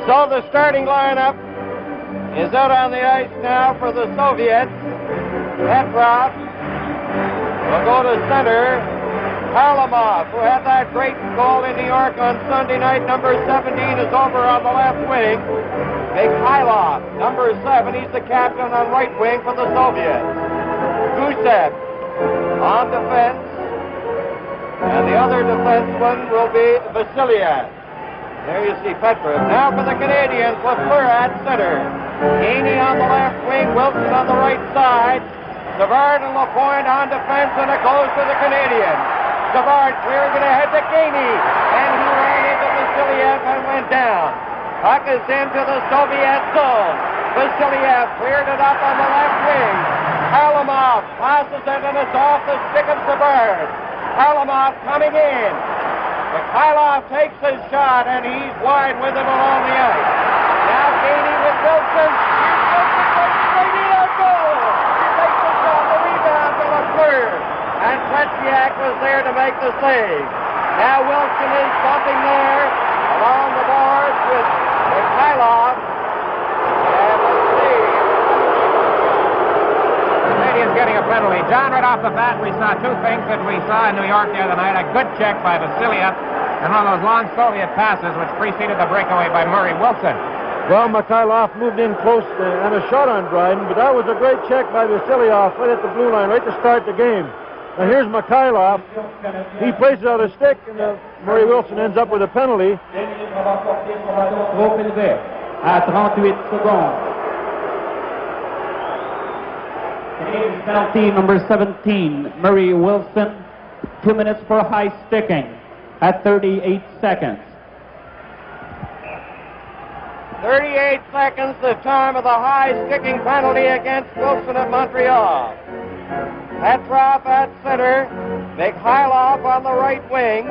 So the starting lineup is out on the ice now for the Soviets. Petrov will go to center. Harlamov, who had that great goal in New York on Sunday night, number 17, is over on the left wing. Mikhailov, number 7, he's the captain on right wing for the Soviets. Gusev on defense, and the other defenseman will be Vasiliev. There you see Petrov. Now for the Canadians, Lafleur at center. Haney on the left wing, Wilson on the right side. Savard and Lapointe on defense, and it goes to the Canadians. Savard clearing it ahead to Haney, and he ran into Vasiliev and went down. Puck is into the Soviet zone. Vasiliev cleared it up on the left wing. Harlamov passes it, and it's off the stick of Savard. Harlamov coming in. Mikhailov takes his shot, and he's wide with it along the ice. Now Haney with Wilson. Here's Wilson goes straight in on goal. He takes the shot, the rebound to Lafleur. And Tretiak was there to make the save. Now Wilson is bumping there along the boards with Mikhailov. And let's see. Canadians getting a penalty. John, right off the bat, we saw two things that we saw in New York the other night. A good check by Vasiliev and one of those long Soviet passes which preceded the breakaway by Murray Wilson. Well, Mikhailov moved in close and a shot on Dryden, but that was a great check by Vasiliev right at the blue line, right to start the game. Now here's Mikhailov. He plays it out of stick, and Murray Wilson ends up with a penalty. À 38 secondes. Canadian penalty number 17, Murray Wilson. 2 minutes for high sticking at 38 seconds. 38 seconds, the time of the high sticking penalty against Wilson of Montreal. Petrov at center. Mikhailov on the right wing.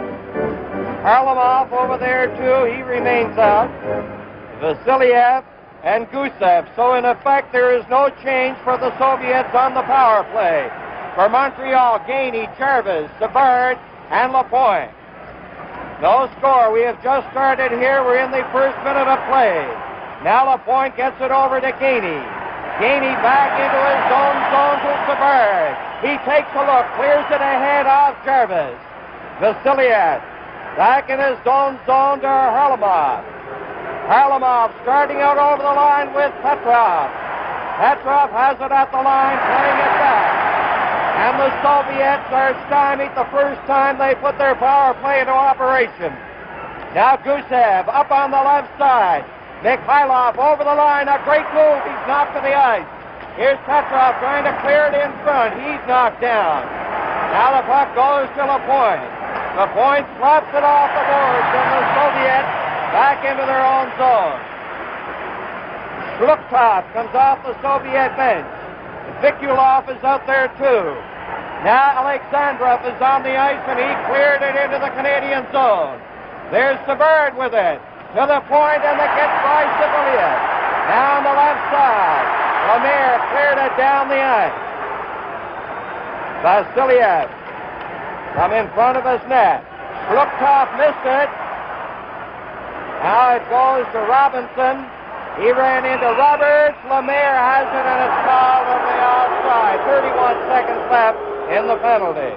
Harlamov over there too. He remains out. Vasiliev and Gusev. So in effect there is no change for the Soviets on the power play. For Montreal, Gainey, Jarvis, Savard, and Lapointe. No score. We have just started here. We're in the first minute of play. Now Lapointe gets it over to Gainey. Gainey back into his zone to Savard. He takes a look, clears it ahead of Jarvis. Vasiliev back in his zone to Harlamov. Harlamov starting out over the line with Petrov. Petrov has it at the line, playing it back. And the Soviets are stymied the first time they put their power play into operation. Now Gusev up on the left side. Mikhailov over the line, a great move. He's knocked to the ice. Here's Petrov trying to clear it in front. He's knocked down. Now the puck goes to Lapointe. Lapointe slaps it off the boards, and the Soviets back into their own zone. Shluktov comes off the Soviet bench. Vikulov is out there too. Now Alexandrov is on the ice, and he cleared it into the Canadian zone. There's Savard with it to the point, and it gets by Sibiliev. Now on the left side, Lemaire cleared it down the ice. Vasiliev from in front of his net. Shluktov missed it. Now it goes to Robinson. He ran into Roberts. Lemaire has it, and it's fouled on the outside. 31 seconds left in the penalty.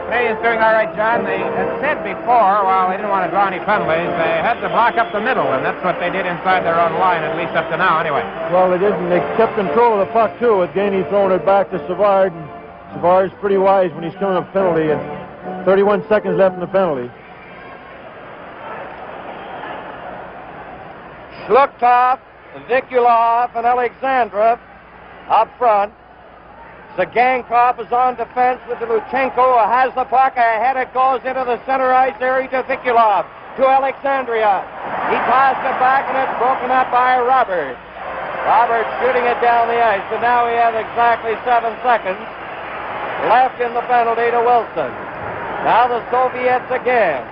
Canadians doing all right, John. They had said before, while they didn't want to draw any penalties, they had to block up the middle, and that's what they did inside their own line, at least up to now, anyway. Well, they didn't. They kept control of the puck, too, with Gainey throwing it back to Savard. And Savard's pretty wise when he's killing a penalty, and 31 seconds left in the penalty. Shluktov, Vikulov, and Alexandrov up front. Zagankov is on defense with Luchenko, who has the puck. Ahead it goes into the center ice area to Vikulov, to Alexandria. He passed it back, and it's broken up by Roberts. Roberts shooting it down the ice, and now we have exactly 7 seconds left in the penalty to Wilson. Now the Soviets again.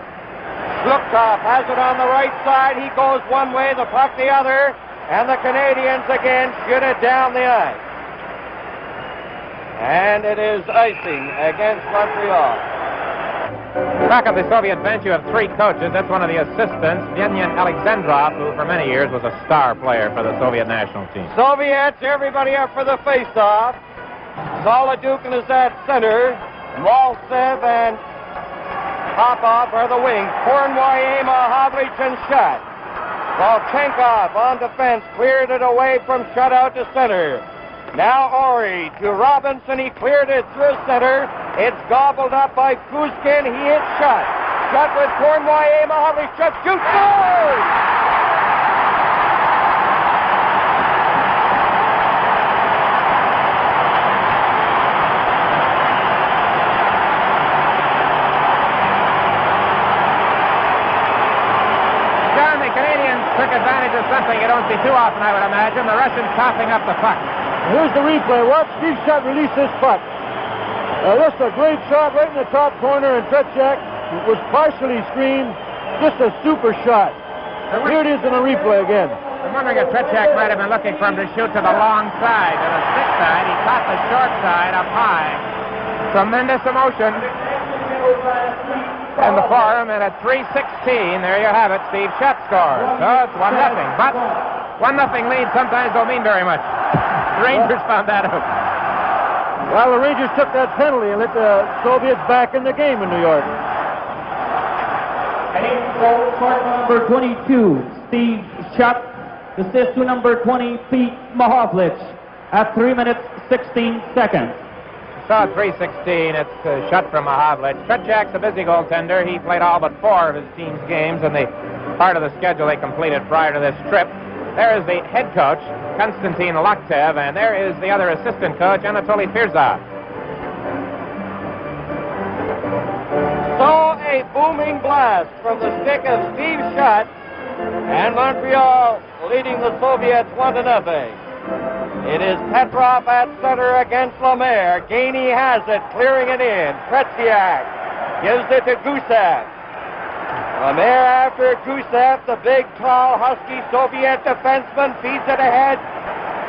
Shluktov has it on the right side. He goes one way, the puck the other, and the Canadians again shoot it down the ice. And it is icing against Montreal. Back on the Soviet bench, you have three coaches. That's one of the assistants, Veniamin Alexandrov, who for many years was a star player for the Soviet national team. Soviets, everybody up for the face-off. Zolodukin is at center. Maltsev and Popov are the wings. Kornwaye, Mahavlich, and Shutt. Volchenkov on defense, cleared it away from Shutt out to center. Now Ori to Robinson. He cleared it through center. It's gobbled up by Kuzkin. He hits Shutt. Shutt with Kornwaye. Mahavlich. Shutt shoots. Goal! John, the Canadians took advantage of something you don't see too often, I would imagine. The Russians coughing up the puck. Here's the replay. Watch Steve Shutt release this puck. This is a great shot right in the top corner, and Tretiak was partially screened. Just a super shot. Here it is in the replay again. I'm wondering if Tretiak might have been looking for him to shoot to the long side, to the stick side. He caught the short side up high. Tremendous emotion in the forum, and at 3:16, there you have it. Steve Shutt scores. So it's 1-0. But 1-0 lead sometimes don't mean very much. The Rangers found that out. Well, the Rangers took that penalty and let the Soviets back in the game in New York. Number 22, Steve Shutt. Assist to number 20, Pete Mahavlich, at 3 minutes, 16 seconds. So 3:16, it's Shutt from Mahavlich. Tretiak's a busy goaltender. He played all but 4 of his team's games in the part of the schedule they completed prior to this trip. There is the head coach, Konstantin Loktev, and there is the other assistant coach, Anatoly Firzov. So a booming blast from the stick of Steve Shutt, and Montreal leading the Soviets 1-0. It is Petrov at center against Lemaire. Gainey has it, clearing it in. Tretiak gives it to Gusev. Lemaire after Gusev, the big, tall, husky Soviet defenseman, feeds it ahead.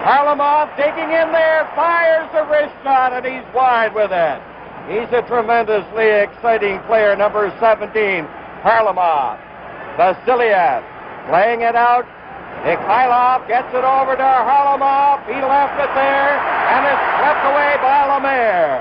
Harlamov digging in there, fires a wrist shot, and he's wide with it. He's a tremendously exciting player, number 17, Harlamov. Vasiliev playing it out. Mikhailov gets it over to Harlamov. He left it there, and it's swept away by Lemaire.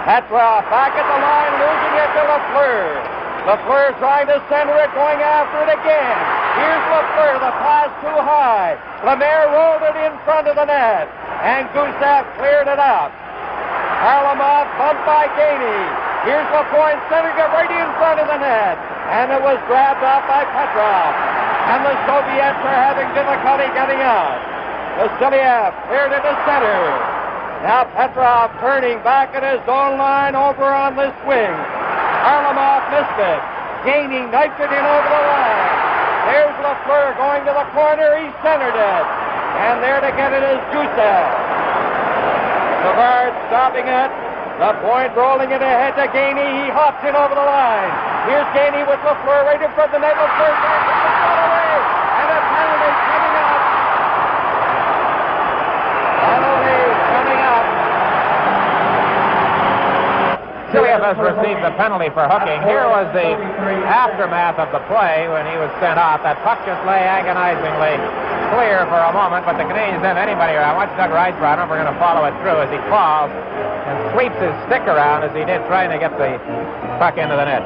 Petrov back at the line, losing it to Lafleur. Lafleur trying to center it, going after it again. Here's Lafleur, the pass too high. Lemaire rolled it in front of the net, and Gusev cleared it up. Harlamov bumped by Gainey. Here's Lapointe centering it right in front of the net, and it was grabbed off by Petrov. And the Soviets are having difficulty getting out. Vasiliev cleared it to center. Now Petrov turning back at his own line over on this wing. Harlamov missed it. Gainey knifed it in over the line. There's Lafleur going to the corner. He centered it. And there to get it is Gusev. Savard stopping it. Lapointe rolling it ahead to Gainey. He hops in over the line. Here's Gainey with Lafleur right in front of the net. Lafleur takes it away. And a penalty coming up. Penalty coming up. Siliev has received the penalty for hooking. Here was the aftermath of the play when he was sent off. That puck just lay agonizingly clear for a moment, but the Canadians didn't have anybody around. Watch Doug Rice around him. We're going to follow it through as he falls and sweeps his stick around as he did, trying to get the puck into the net.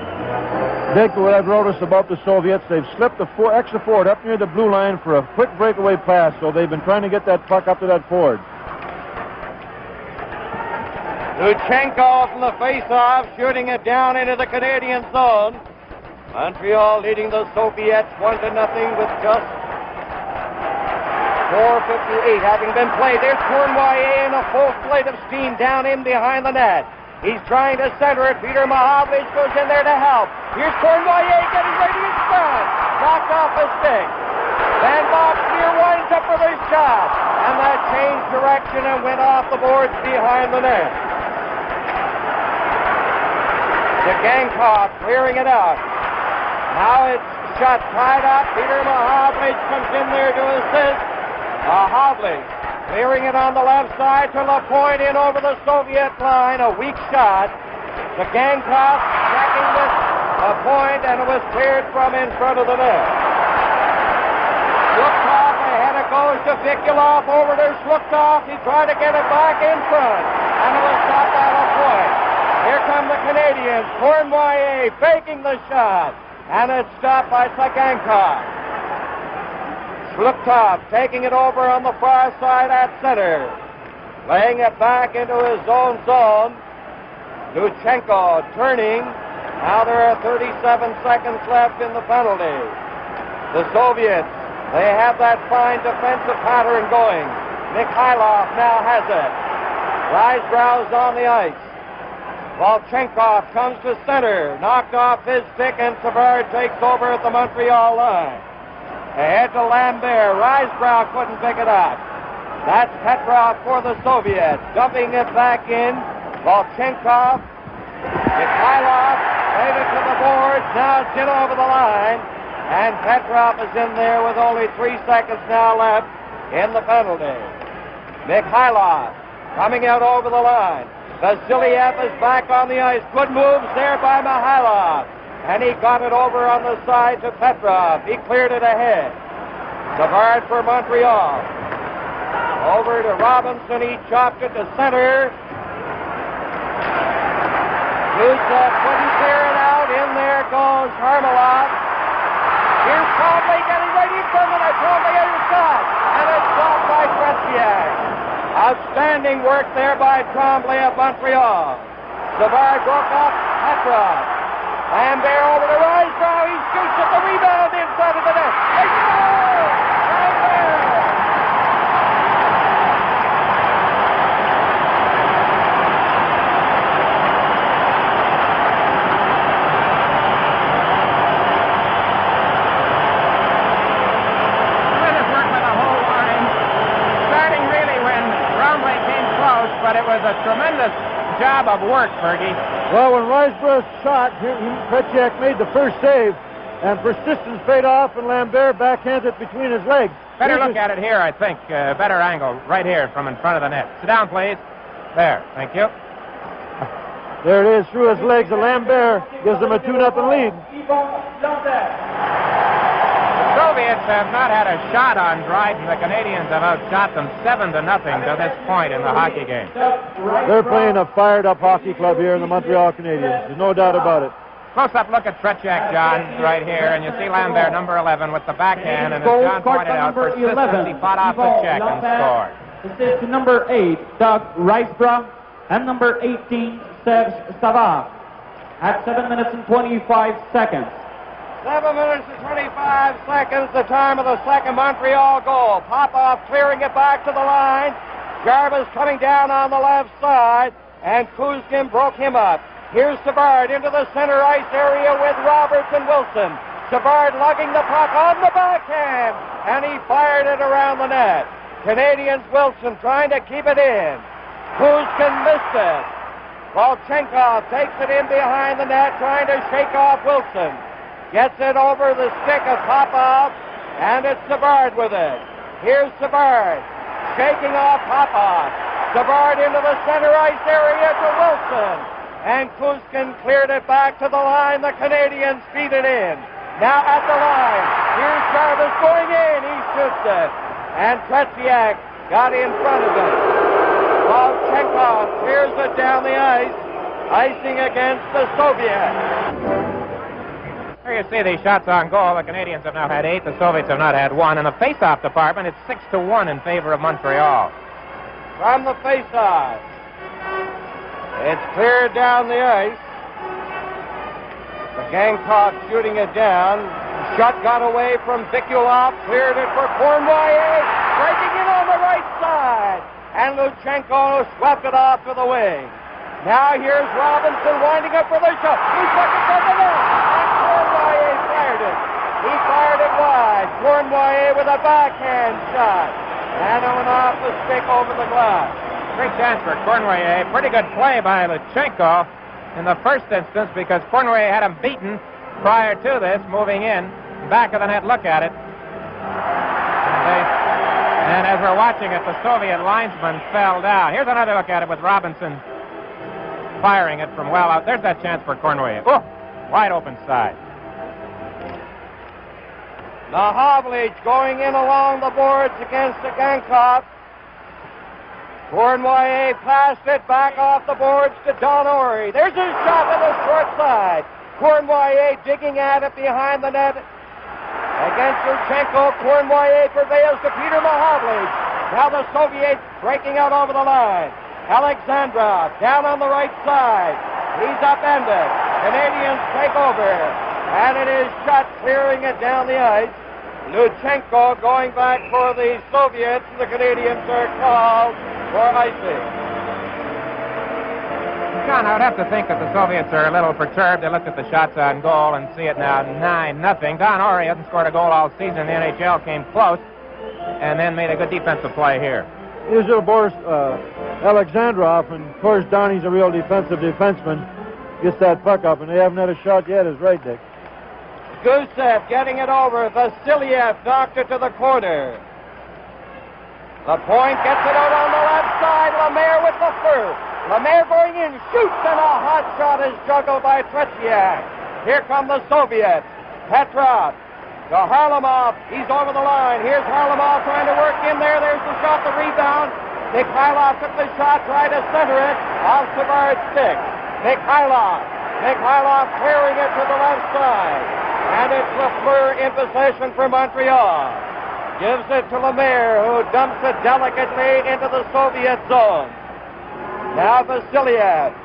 Dick, what I've noticed about the Soviets, they've slipped the extra forward up near the blue line for a quick breakaway pass, so they've been trying to get that puck up to that forward. Luchenko from the face-off, shooting it down into the Canadian zone. Montreal leading the Soviets 1-0 with just 4:58 having been played. There's Kornwaye in a full flight of steam down in behind the net. He's trying to center it. Peter Mahavlich goes in there to help. Here's Kornwaye getting ready in front. Knocked off a stick. Van Boxmeer winds up with a shot. And that changed direction and went off the boards behind the net. The Gangkov clearing it out. Now it's shot tied up. Peter Mahavlich comes in there to assist. Mahavlich clearing it on the left side to Lapointe in over the Soviet line. A weak shot. The Gangkov attacking with a point, and it was cleared from in front of the net. Schluchthoff ahead, it goes to Vikulov, over to Schluchthoff. He tried to get it back in front, and it was stopped at a point. Here come the Canadians. Cournoyer faking the shot, and it's stopped by Sagankov. Schluchthoff taking it over on the far side at center, laying it back into his own zone. Luchenko turning. Now there are 37 seconds left in the penalty. The Soviets, they have that fine defensive pattern going. Mikhailov now has it. Risebrough's on the ice. Volchenkov comes to center, knocked off his stick, and Savard takes over at the Montreal line. Ahead to Lambert. Risebrough couldn't pick it up. That's Petrov for the Soviets. Dumping it back in. Volchenkov. Mikhailov played it to the boards. Now it's in over the line. And Petrov is in there with only 3 seconds now left in the penalty. Mikhailov coming out over the line. Vasiliev is back on the ice. Good moves there by Mikhailov. And he got it over on the side to Petrov. He cleared it ahead. Savard for Montreal. Over to Robinson. He chopped it to center. Gusev couldn't clear it out. In there goes Harmelov. Here's Trombley getting ready from the net. Trombley has a shot. And it's blocked by Tretiak. Outstanding work there by Trombley of Montreal. Savard broke up Petrov. Lambert over to Risebrough. He shoots at the rebound in front of the net. They score! Lambert! Tremendous work by the whole line. Starting really when Trombley came close, but it was a tremendous job of work, Fergie. Well, when Risebrough shot, Tretiak made the first save, and persistence paid off, and Lambert backhands it between his legs. Better look at it here, I think. Better angle, right here from in front of the net. Sit down, please. There, thank you. There it is, through his legs, and Lambert gives them a 2-0 lead. The Soviets have not had a shot on Dryden. The Canadians have outshot them 7-0 to this point in the hockey game. They're playing a fired-up hockey club here in the Montreal Canadiens. There's no doubt about it. Close-up look at Tretiak, John, right here, and you see Lambert, number 11, with the backhand, and as John pointed out, persistence, he fought off the check and scored. Assist to number 8, Doug Risebrough, and number 18, Serge Savard, at 7 minutes and 25 seconds. 7 minutes and 25 seconds, the time of the second Montreal goal. Popov clearing it back to the line. Jarvis coming down on the left side, and Kuzkin broke him up. Here's Savard into the center ice area with Roberts and Wilson. Savard lugging the puck on the backhand, and he fired it around the net. Canadians Wilson trying to keep it in. Kuzkin missed it. Volchenkov takes it in behind the net, trying to shake off Wilson. Gets it over the stick of Popov, and it's Savard with it. Here's Savard, shaking off Popov. Savard into the center ice area to Wilson. And Kuzkin cleared it back to the line. The Canadians feed it in. Now at the line. Here's Jarvis going in. He shoots it. And Tretiak got in front of it. Volchenkov clears it down the ice. Icing against the Soviets. Here you see these shots on goal. The Canadians have now had 8. The Soviets have not had 1. In the face-off department, it's 6-1 in favor of Montreal. From the face-off. It's cleared down the ice. The Gamecock shooting it down. Shot got away from Vikulov. Cleared it for Cournoyer. Breaking in on the right side. And Luchenko swept it off to the wing. Now here's Robinson winding up for the shot. He struck it from the net. And Cournoyer fired it. He fired it wide. Cournoyer with a backhand shot. And it went off the stick over the glass. Great chance for Cournoyer. Pretty good play by Luchenko in the first instance because Cournoyer had him beaten prior to this, moving in. Back of the net, look at it. And as we're watching it, the Soviet linesman fell down. Here's another look at it with Robinson firing it from well out. There's that chance for Cournoyer. Oh, Wide open side. Mahovlich going in along the boards against the Gankov. Cournoyer passed it back off the boards to Don Orey. There's his shot on the short side. Cournoyer digging at it behind the net. Against Yurchenko, Cournoyer prevails to Peter Mahovlich. Now the Soviets breaking out over the line. Alexandrov down on the right side. He's upended. Canadians take over. And it is shot clearing it down the ice. Luchenko going back for the Soviets. The Canadians are called for icing. John, I would have to think that the Soviets are a little perturbed. They looked at the shots on goal and see it now 9-0. Don Orey hasn't scored a goal all season in the NHL, came close, and then made a good defensive play here. Here's little Boris Alexandrov, and of course Donnie's a real defensive defenseman. Gets that puck up, and they haven't had a shot yet, is right, Dick. Gusev getting it over. Vasiliev knocked it to the corner. The point gets it out on the left side. Lemaire with the first. Lemaire going in, shoots, and a hot shot is juggled by Tretiak. Here come the Soviets. Petrov to Harlamov. He's over the line. Here's Harlamov trying to work in there. There's the shot, the rebound. Mikhailov took the shot, tried to center it off Savard's stick. Mikhailov carrying it to the left side. And it's Lafleur in possession for Montreal. Gives it to Lemaire, who dumps it delicately into the Soviet zone. Now Vasiliev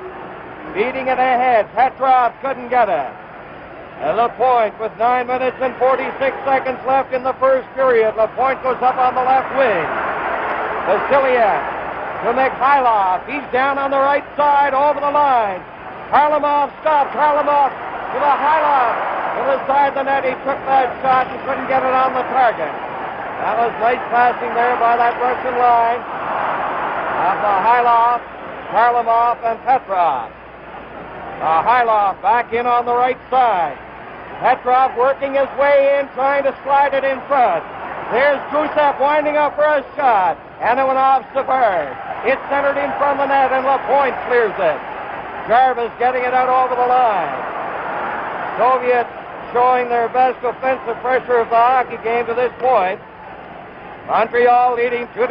beating it ahead. Petrov couldn't get it. And LaPointe with 9 minutes and 46 seconds left in the first period. LaPointe goes up on the left wing. Vasiliev to Mikhailov. He's down on the right side over the line. Harlamov stops. Harlamov to the Hilov. To the side of the net. He took that shot and couldn't get it on the target. That was nice passing there by that Russian line of the Hilov, Harlamov, and Petrov. Hilov back in on the right side. Petrov working his way in, trying to slide it in front. There's Gusev winding up for a shot, and it went off Savard. It's centered in front of the net, and LaPointe clears it. Jarvis getting it out over the line. Soviets showing their best offensive pressure of the hockey game to this point. Montreal leading 2-0.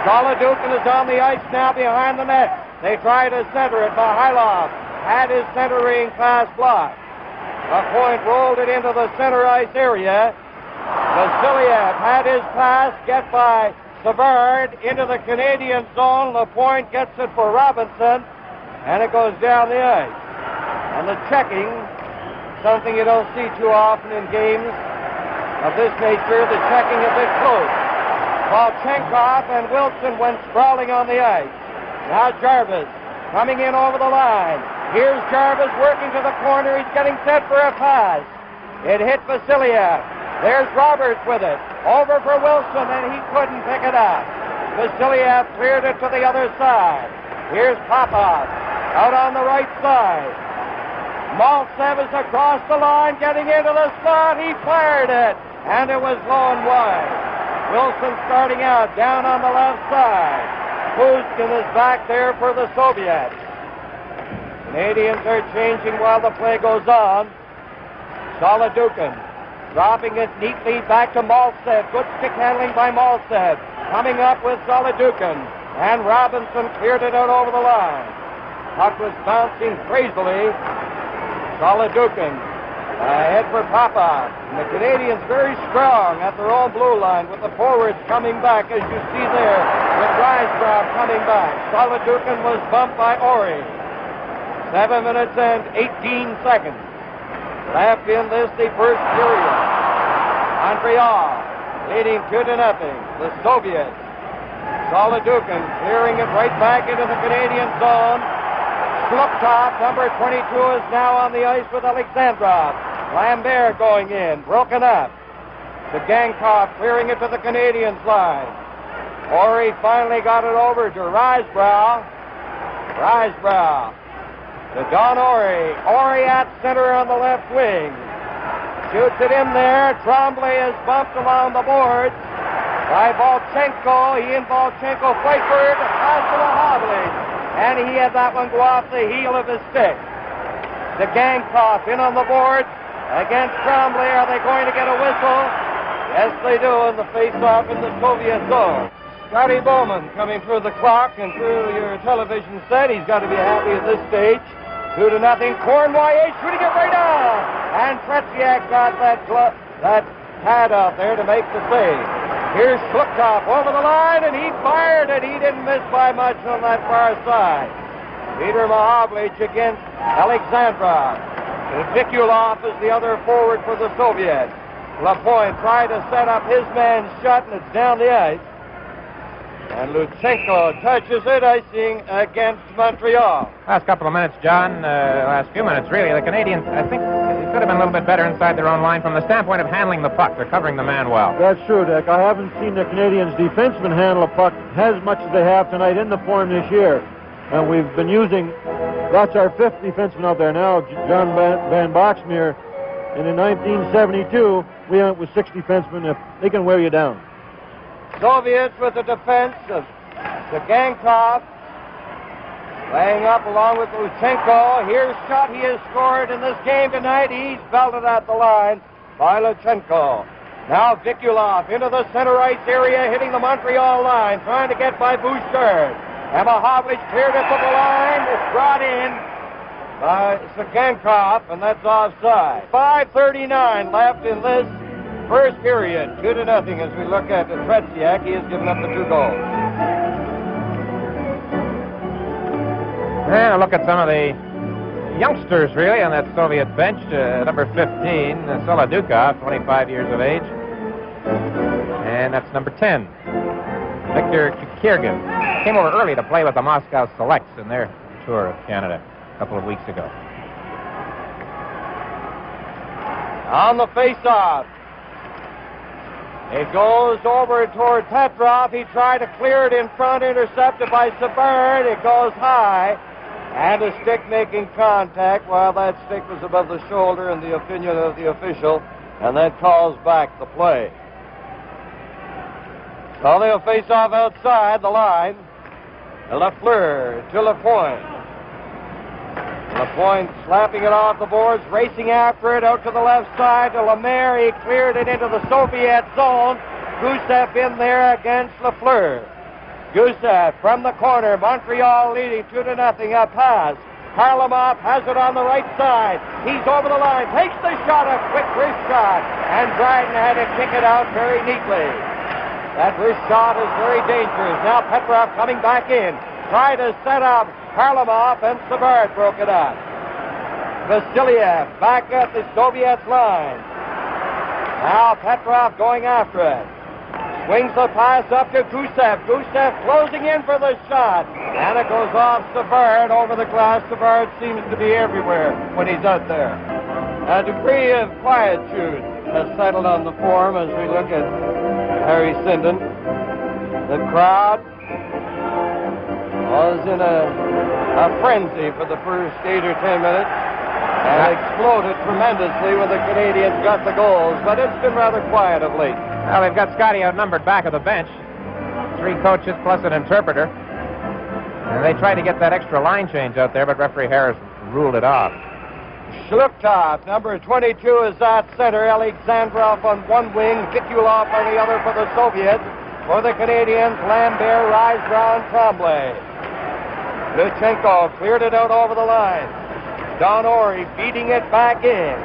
Solidukin is on the ice now behind the net. They try to center it. Mihailov had his centering pass blocked. LaPointe rolled it into the center ice area. Vasiliev had his pass get by Savard into the Canadian zone. LaPointe gets it for Robinson, and it goes down the ice. And the checking, something you don't see too often in games of this nature, the checking a bit close. Volchenkov and Wilson went sprawling on the ice. Now Jarvis coming in over the line. Here's Jarvis working to the corner. He's getting set for a pass. It hit Vasiliev. There's Roberts with it. Over for Wilson, and he couldn't pick it up. Vasiliev cleared it to the other side. Here's Popov out on the right side. Maltsev is across the line, getting into the slot. He fired it, and it was low and wide. Wilson starting out down on the left side. Pushkin is back there for the Soviets. Canadians are changing while the play goes on. Solidukin dropping it neatly back to Maltsev. Good stick handling by Maltsev. Coming up with Solidukin. And Robinson cleared it out over the line. Puck was bouncing crazily. Solidukin ahead for Popov. And the Canadians very strong at their own blue line with the forwards coming back, as you see there, with Rysbrough coming back. Solidukin was bumped by Orey. 7 minutes and 18 seconds left in this, the first period. Montreal leading 2-0. The Soviets. Solidukin clearing it right back into the Canadian zone. Sluptop, number 22, is now on the ice with Alexandrov. Lambert going in, broken up. The Gankov clearing it to the Canadians' line. Orey finally got it over to Rysbrough. Rysbrough to Don Orey. Orey at center on the left wing. Shoots it in there. Tremblay is bumped along the boards by Volchenko. He and Volchenko fight for it. Pass to Mahovlich. and he had that one go off the heel of his stick. The Gangkop in on the board against Trombley. Are they going to get a whistle? Yes, they do in the face-off in the Soviet zone. Scotty Bowman coming through the clock and through your television set. He's got to be happy at this stage. 2-0. Cornway shooting it right on. And Tretiak got that pad out there to make the save. Here's Schluchthoff over the line, and he fired it. He didn't miss by much on that far side. Peter Mahovlich against Alexandrov. Vikulov is the other forward for the Soviets. Lapointe tried to set up his man shot, and it's down the ice. And Luchenko touches it, icing against Montreal. Last couple of minutes, John, last few minutes, really. The Canadians, I think, could have been a little bit better inside their own line from the standpoint of handling the puck. They're covering the man well. That's true, Dick. I haven't seen the Canadians' defensemen handle a puck as much as they have tonight in the form this year. And we've been using, that's our fifth defenseman out there now, John Van Boxmeer. And in 1972, we went with 6 defensemen. If they can wear you down. Soviets with the defense of the Gangkop. Laying up along with Luchenko. Here's shot he has scored in this game tonight. He's belted at the line by Luchenko. Now Vikulov into the center ice area, hitting the Montreal line, trying to get by Bouchard. And Mahovlich cleared it to the line. It's brought in by Sagankov, and that's offside. 5:39 left in this first period. 2-0 as we look at Tretiak. He has given up the 2 goals. And a look at some of the youngsters, really, on that Soviet bench. Number 15, Solodukov, 25 years of age. And that's number 10, Viktor Kikirgin. Came over early to play with the Moscow Selects in their tour of Canada a couple of weeks ago. On the face-off. It goes over toward Petrov. He tried to clear it in front, intercepted by Sabern. It goes high. And a stick making contact while that stick was above the shoulder in the opinion of the official, and that calls back the play. So they'll face off outside the line. Lafleur to Lapointe. Lapointe slapping it off the boards, racing after it out to the left side to Lemaire. He cleared it into the Soviet zone. Gusev in there against Lafleur. Gusev from the corner. Montreal leading 2-0. A pass. Harlamov has it on the right side. He's over the line. Takes the shot. A quick wrist shot. And Dryden had to kick it out very neatly. That wrist shot is very dangerous. Now Petrov coming back in. Tried to set up Harlamov, and Savard broke it up. Vasiliev back at the Soviets line. Now Petrov going after it. Swings the pass up to Gusev. Gusev closing in for the shot. And it goes off Savard over the glass. Savard seems to be everywhere when he's out there. A degree of quietude has settled on the form as we look at Harry Sinden. The crowd was in a frenzy for the first 8 or 10 minutes and exploded tremendously when the Canadians got the goals, but it's been rather quiet of late. Well, they've got Scotty outnumbered back of the bench. 3 coaches plus an interpreter. And they tried to get that extra line change out there, but referee Harris ruled it off. Schluchthoff, number 22, is at center. Alexandrov on one wing, Vikulov on the other for the Soviets. For the Canadians, Lambert, Risebrown, Tremblay. Luchenko cleared it out over the line. Don Ori beating it back in.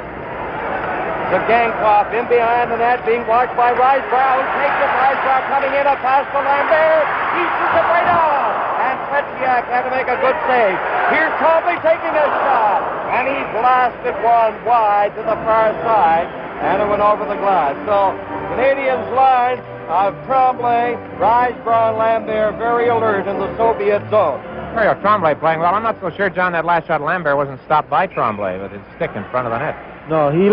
Zagankov in behind the net, being watched by Risebrown. Takes it, Risebrown coming in, a pass to Lambert. He shoots it right off. And Tretiak had to make a good save. Here's Trombley taking a shot. And he blasted one wide to the far side. And it went over the glass. So, Canadians' line of Tremblay, Risebrown, Lambert, very alert in the Soviet zone. Mario Tremblay playing well. I'm not so sure, John, that last shot Lambert wasn't stopped by Tremblay with his stick in front of the net. No, he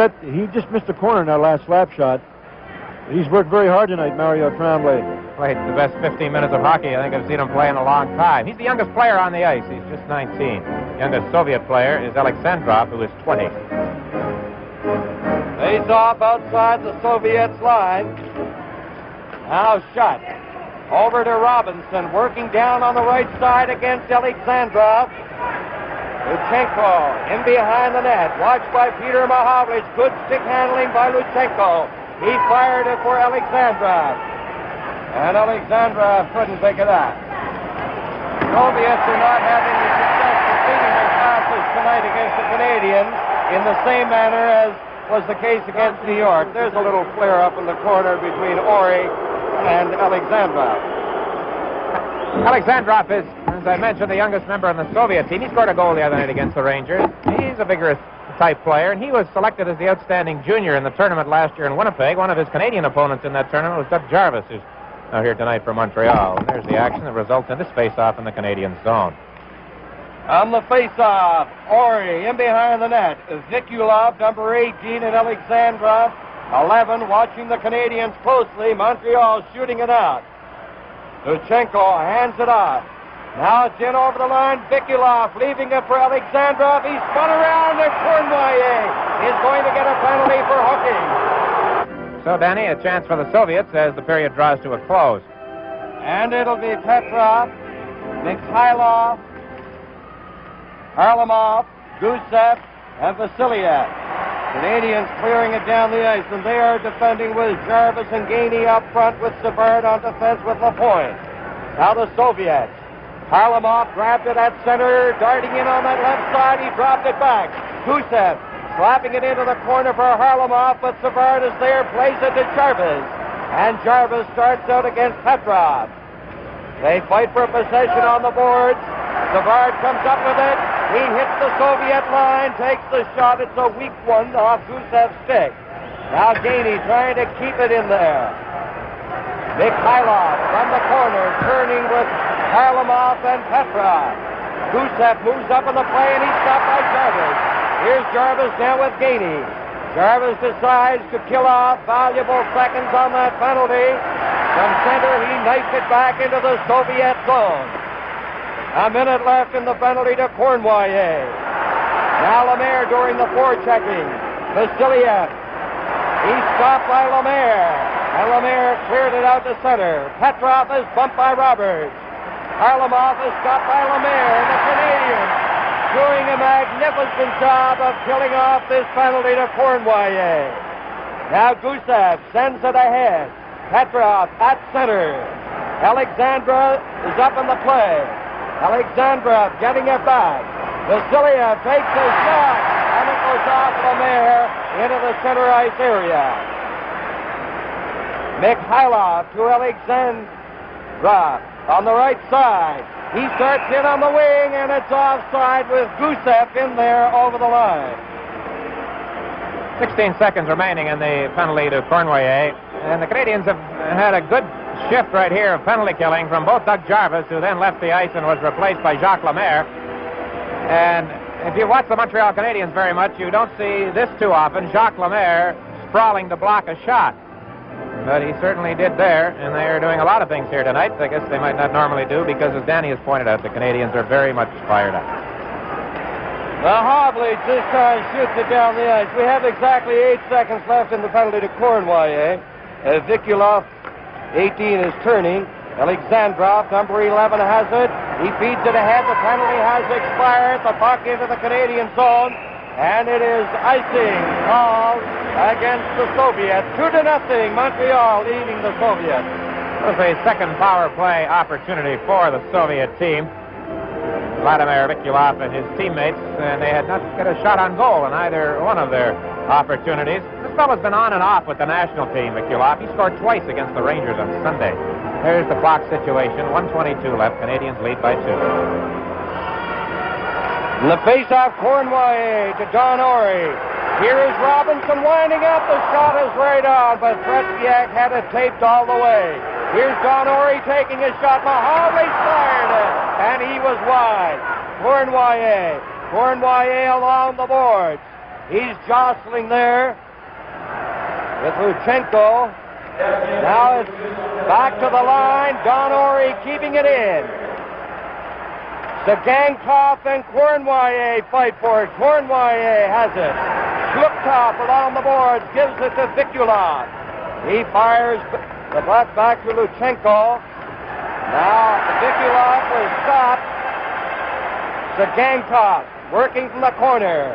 just missed the corner in that last slap shot. He's worked very hard tonight, Mario Tremblay. Played the best 15 minutes of hockey I think I've seen him play in a long time. He's the youngest player on the ice. He's just 19. Youngest Soviet player is Alexandrov, who is 20. Face off outside the Soviets' line. Now shot. Over to Robinson, working down on the right side against Alexandrov. Luchenko in behind the net, watched by Peter Mahovlich. Good stick handling by Luchenko. He fired it for Alexandrov. And Alexandrov couldn't pick it up. Soviets are not having the success completing their passes tonight against the Canadians in the same manner as was the case against New York. There's a little flare up in the corner between Ori and Alexandrov. Alexandrov is, as I mentioned, the youngest member on the Soviet team. He scored a goal the other night against the Rangers. He's a vigorous type player, and he was selected as the outstanding junior in the tournament last year in Winnipeg. One of his Canadian opponents in that tournament was Doug Jarvis, who's out here tonight for Montreal. And there's the action that results in this face-off in the Canadian zone. On the face-off, Ori in behind the net. Vikulov, number 18, and Alexandrov, 11, watching the Canadians closely. Montreal shooting it out. Luchenko hands it off. Now it's in over the line. Vikulov leaving it for Alexandrov. He's spun around, and Cournoyer is going to get a penalty for hooking. So, Danny, a chance for the Soviets as the period draws to a close. And it'll be Petrov, Mikhailov, Harlamov, Gusev, and Vasiliev. Canadians clearing it down the ice, and they are defending with Jarvis and Gainey up front with Savard on defense with Lapointe. Now the Soviets. Harlamov grabbed it at center, darting in on that left side. He dropped it back. Gusev slapping it into the corner for Harlamov, but Savard is there, plays it to Jarvis. And Jarvis starts out against Petrov. They fight for possession on the boards. Savard comes up with it. He hits the Soviet line, takes the shot. It's a weak one off Gusev's stick. Now Gainey trying to keep it in there. Mikhailov from the corner, turning with Harlamov and Petrov. Gusev moves up in the play, and he's stopped by Jarvis. Here's Jarvis now with Gainey. Jarvis decides to kill off valuable seconds on that penalty. From center, he knifes it back into the Soviet zone. A minute left in the penalty to Cournoyer. Now Lemaire during the forechecking. Vasiliev. He's stopped by Lemaire. And Lemaire cleared it out to center. Petrov is bumped by Roberts. Harlamov is stopped by Lemaire. And the Canadians doing a magnificent job of killing off this penalty to Cournoyer. Now Gusev sends it ahead. Petrov at center. Alexandra is up in the play. Alexandrov getting it back. Vasiliev takes a shot, and it goes off Lemaire into the center ice area. Mikhailov to Alexandrov on the right side. He starts in on the wing, and it's offside with Gusev in there over the line. 16 seconds remaining in the penalty to Cournoyer. And the Canadians have had a good shift right here of penalty killing from both Doug Jarvis, who then left the ice and was replaced by Jacques Lemaire. And if you watch the Montreal Canadiens very much, you don't see this too often, Jacques Lemaire sprawling to block a shot. But he certainly did there, and they are doing a lot of things here tonight. I guess they might not normally do, because as Danny has pointed out, the Canadians are very much fired up. Mahovlich this time shoots it down the ice. We have exactly 8 seconds left in the penalty to Cournoyer. Vikulov, 18, is turning. Alexandrov, number 11, has it. He feeds it ahead. The penalty has expired. The puck into the Canadian zone. And it is icing called against the Soviets. 2-0, Montreal leading the Soviets. It was a second power play opportunity for the Soviet team. Vladimir Vikulov and his teammates, and they had not got a shot on goal in either one of their opportunities. This fellow's been on and off with the national team, Vikulov. He scored twice against the Rangers on Sunday. There's the clock situation. 1:22 left. Canadians lead by 2. And the face-off, Cournoyer to Don Ori. Here is Robinson winding up. The shot is right on, but Tretiak had it taped all the way. Here's Don Ori taking a shot. Mahovlich fired it, and he was wide. Cournoyer along the boards. He's jostling there with Luchenko. Now it's back to the line. Don Ori keeping it in. Sagankov and Cournoyer fight for it. Cournoyer has it. Shlupkov along the boards gives it to Vikulov. He fires the puck back to Luchenko. Now, Vikulov was stopped. Zagankov working from the corner.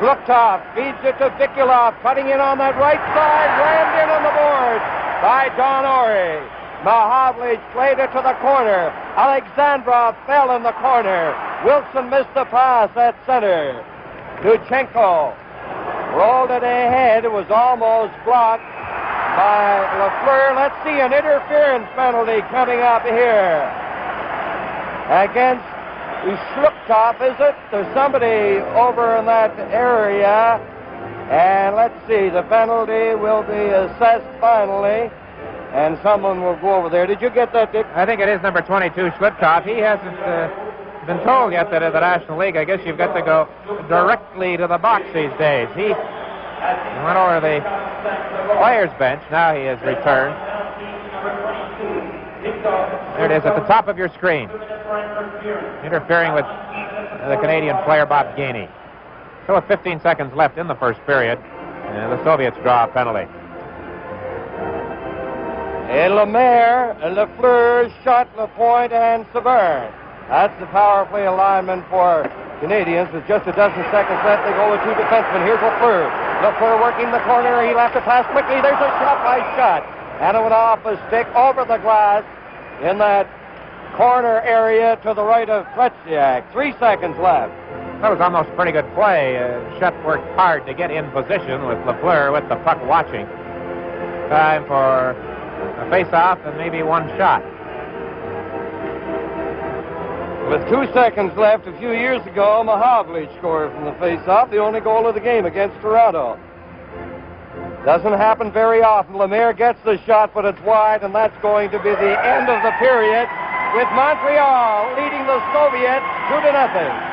Shluktov feeds it to Vikulov, cutting in on that right side, rammed in on the board by Don Ori. Mahavlich played it to the corner. Alexandrov fell in the corner. Wilson missed the pass at center. Duchenko rolled it ahead. It was almost blocked by Lafleur. Let's see an interference penalty coming up here against Shluktov, is it? There's somebody over in that area. And let's see, the penalty will be assessed finally, and someone will go over there. Did you get that, Dick? I think it is number 22, Shluktov. He hasn't been told yet that in the National League, I guess you've got to go directly to the box these days. He went over the players' bench. Now he has returned. There it is at the top of your screen. Interfering with the Canadian player Bob Gainey. So with 15 seconds left in the first period, the Soviets draw a penalty. Lemaire, Lafleur, Schott, Lapointe, and Severn. That's the power play alignment for Canadians. With just a dozen seconds left, they go with two defensemen. Here's Lafleur. Lafleur working the corner. He'll have to pass quickly. There's a shot by Schott. And it went off a stick over the glass in that corner area to the right of Tretiak. 3 seconds left. That was almost a pretty good play. Schott worked hard to get in position with Lafleur with the puck watching. Time for a face-off and maybe one shot. With 2 seconds left, a few years ago, Mahavlich scored from the face-off, the only goal of the game against Toronto. Doesn't happen very often. Lemaire gets the shot, but it's wide, and that's going to be the end of the period, with Montreal leading the Soviets 2-0.